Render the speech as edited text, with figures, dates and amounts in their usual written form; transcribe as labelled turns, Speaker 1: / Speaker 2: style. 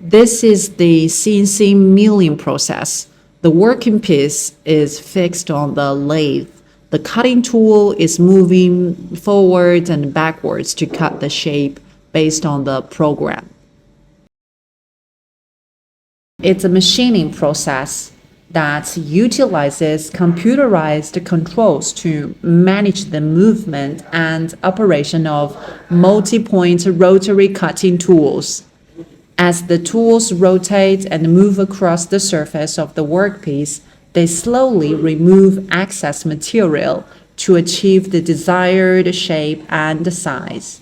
Speaker 1: This is the CNC milling process. The working piece is fixed on the lathe. The cutting tool is moving forward and backwards to cut the shape based on the program. It's a machining process that utilizes computerized controls to manage the movement and operation of multi-point rotary cutting tools. As the tools rotate and move across the surface of the workpiece, they slowly remove excess material to achieve the desired shape and size.